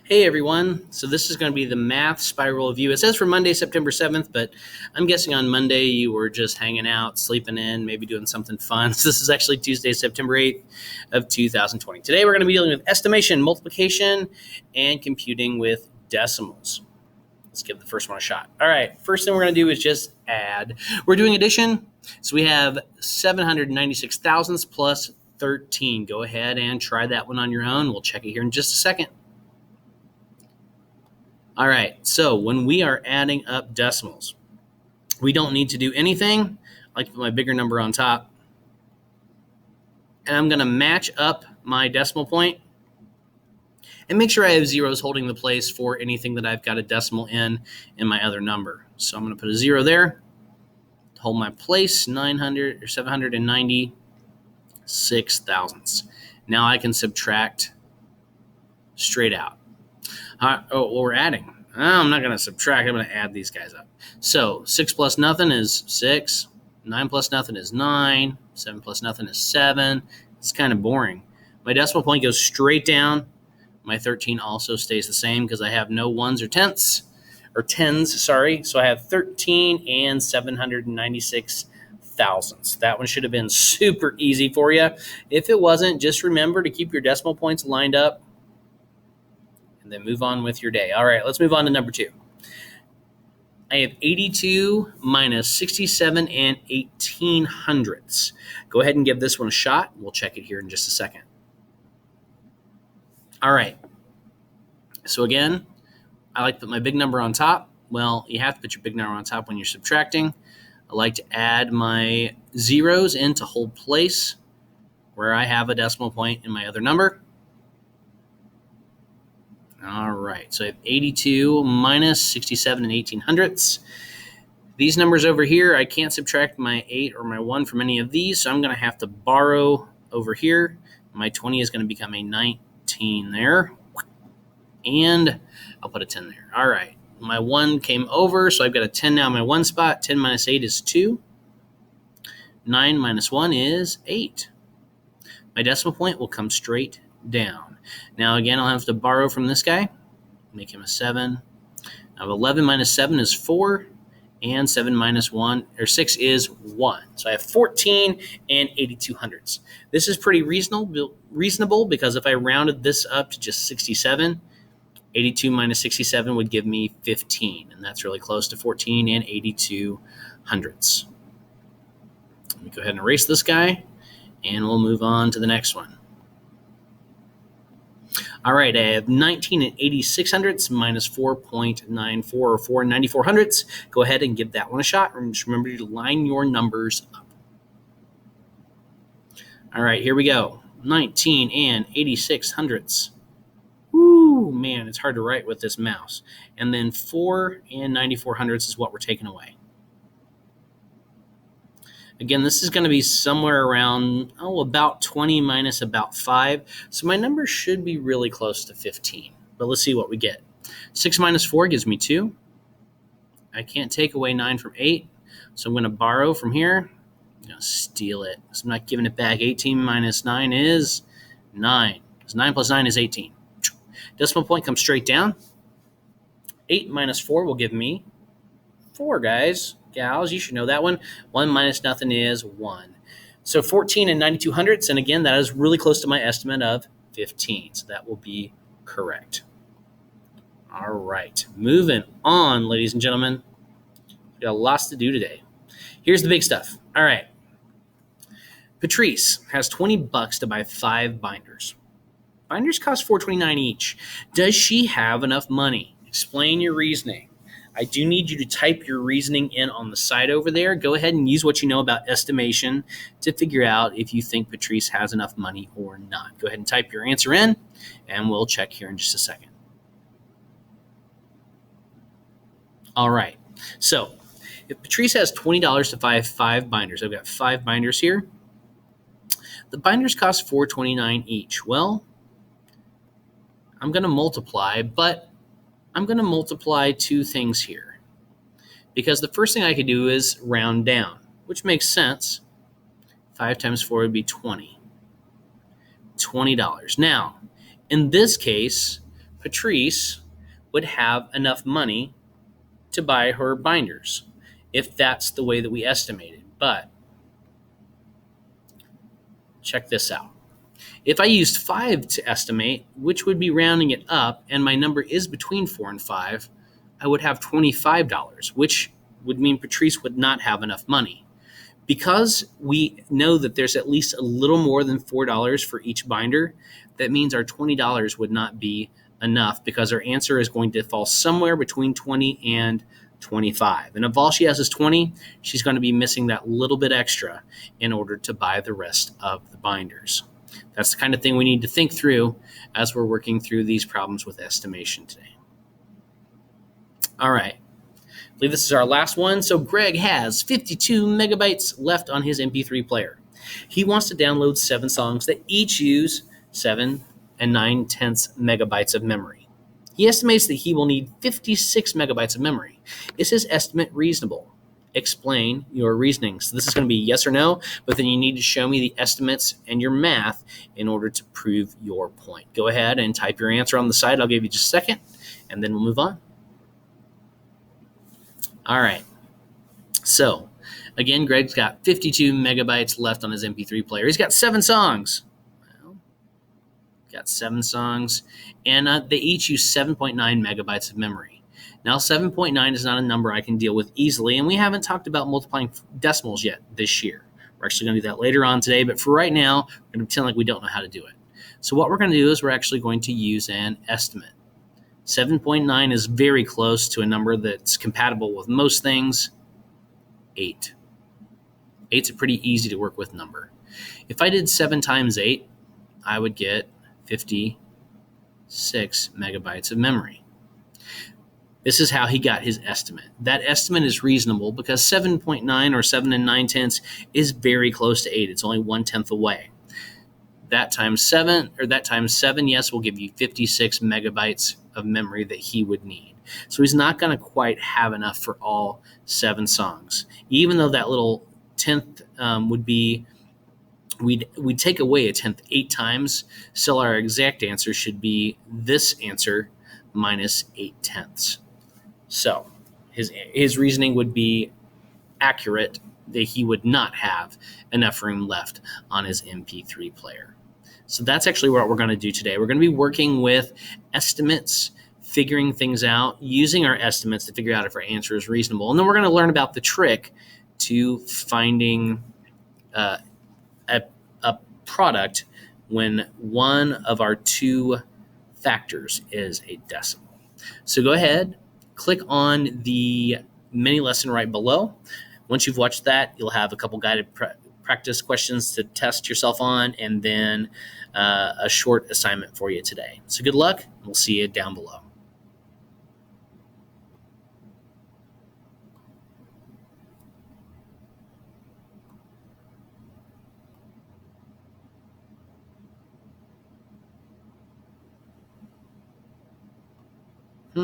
Hey everyone, so this is going to be the math spiral review. It says for Monday, September 7th, but I'm guessing on Monday you were just hanging out, sleeping in, maybe doing something fun. So this is actually Tuesday, September 8th of 2020. Today we're going to be dealing with estimation, multiplication, and computing with decimals. Let's give the first one a shot. All right, first thing we're going to do is just add. We're doing addition, so we have 796 thousandths plus 13. Go ahead and try that one on your own. We'll check it here in just a second. All right, so when we are adding up decimals, we don't need to do anything. I like to put my bigger number on top. And I'm going to match up my decimal point and make sure I have zeros holding the place for anything that I've got a decimal in my other number. So I'm going to put a 0 there to hold my place, 900 or 796 thousandths. Now I can subtract straight out. We're adding. I'm not going to subtract. I'm going to add these guys up. So 6 plus nothing is 6. 9 plus nothing is 9. 7 plus nothing is 7. It's kind of boring. My decimal point goes straight down. My 13 also stays the same because I have no ones or tens. So I have 13 and 796 thousandths. That one should have been super easy for you. If it wasn't, just remember to keep your decimal points lined up. Then move on with your day. All right, let's move on to number 2. I have 82 minus 67 and 18 hundredths. Go ahead and give this one a shot. We'll check it here in just a second. All right. So again, I like to put my big number on top. Well, you have to put your big number on top when you're subtracting. I like to add my zeros in to hold place where I have a decimal point in my other number. All right, so I have 82 minus 67 and 18 hundredths. These numbers over here, I can't subtract my 8 or my 1 from any of these, so I'm going to have to borrow over here. My 20 is going to become a 19 there, and I'll put a 10 there. All right, my 1 came over, so I've got a 10 now in my 1 spot. 10 minus 8 is 2. 9 minus 1 is 8. My decimal point will come straight down. Now again, I'll have to borrow from this guy, make him a 7. Now 11 minus 7 is 4, and 7 minus 1 or 6 is 1. So I have 14 and 82 hundredths. This is pretty reasonable because if I rounded this up to just 67, 82 minus 67 would give me 15, and that's really close to 14 and 82 hundredths. Let me go ahead and erase this guy, and we'll move on to the next one. All right, I have 19 and 86 hundredths minus 4.94 or 4 and 94 hundredths. Go ahead and give that one a shot. And just remember to line your numbers up. All right, here we go. 19 and 86 hundredths. Woo, man, it's hard to write with this mouse. And then 4 and 94 hundredths is what we're taking away. Again, this is going to be somewhere around, about 20 minus about 5. So my number should be really close to 15. But let's see what we get. 6 minus 4 gives me 2. I can't take away 9 from 8. So I'm going to borrow from here. I'm going to steal it. So I'm not giving it back. 18 minus 9 is 9. Because 9 plus 9 is 18. Decimal point comes straight down. 8 minus 4 will give me 4, guys. Gals, you should know that one. 1 minus nothing is 1. So 14 and 92 hundredths, and again, that is really close to my estimate of 15. So that will be correct. All right, moving on, ladies and gentlemen. We got lots to do today. Here's the big stuff. All right. Patrice has $20 to buy 5 binders. Binders cost $4.29 each. Does she have enough money? Explain your reasoning. I do need you to type your reasoning in on the side over there. Go ahead and use what you know about estimation to figure out if you think Patrice has enough money or not. Go ahead and type your answer in, and we'll check here in just a second. All right. So if Patrice has $20 to buy 5 binders, I've got 5 binders here. The binders cost $4.29 each. Well, I'm going to multiply, but I'm going to multiply 2 things here because the first thing I could do is round down, which makes sense. 5 times 4 would be 20. $20. Now, in this case, Patrice would have enough money to buy her binders if that's the way that we estimated. But check this out. If I used 5 to estimate, which would be rounding it up, and my number is between 4 and 5, I would have $25, which would mean Patrice would not have enough money. Because we know that there's at least a little more than $4 for each binder, that means our $20 would not be enough because our answer is going to fall somewhere between 20 and 25. And if all she has is 20, she's going to be missing that little bit extra in order to buy the rest of the binders. That's the kind of thing we need to think through as we're working through these problems with estimation today. All right. I believe this is our last one. So Greg has 52 megabytes left on his MP3 player. He wants to download 7 songs that each use 7 and 9/10 megabytes of memory. He estimates that he will need 56 megabytes of memory. Is his estimate reasonable? Explain your reasoning. So this is going to be yes or no, but then you need to show me the estimates and your math in order to prove your point. Go ahead and type your answer on the side. I'll give you just a second, and then we'll move on. All right. So, again, Greg's got 52 megabytes left on his MP3 player. He's got 7 songs. Well, got 7 songs, and they each use 7.9 megabytes of memory. Now, 7.9 is not a number I can deal with easily, and we haven't talked about multiplying decimals yet this year. We're actually going to do that later on today, but for right now, we're going to pretend like we don't know how to do it. So what we're going to do is we're actually going to use an estimate. 7.9 is very close to a number that's compatible with most things. 8. 8's a pretty easy to work with number. If I did 7 times 8, I would get 56 megabytes of memory. This is how he got his estimate. That estimate is reasonable because 7.9 or 7 and 9/10 is very close to 8. It's only 1/10 away. That times 7, yes, will give you 56 megabytes of memory that he would need. So he's not going to quite have enough for all 7 songs. Even though that little 10th would be, we'd take away a 10th 8 times, still our exact answer should be this answer minus 8/10. So his reasoning would be accurate that he would not have enough room left on his MP3 player. So that's actually what we're going to do today. We're going to be working with estimates, figuring things out, using our estimates to figure out if our answer is reasonable. And then we're going to learn about the trick to finding a product when one of our 2 factors is a decimal. So go ahead, click on the mini lesson right below. Once you've watched that, you'll have a couple guided practice questions to test yourself on, and then a short assignment for you today. So good luck. We'll see you down below.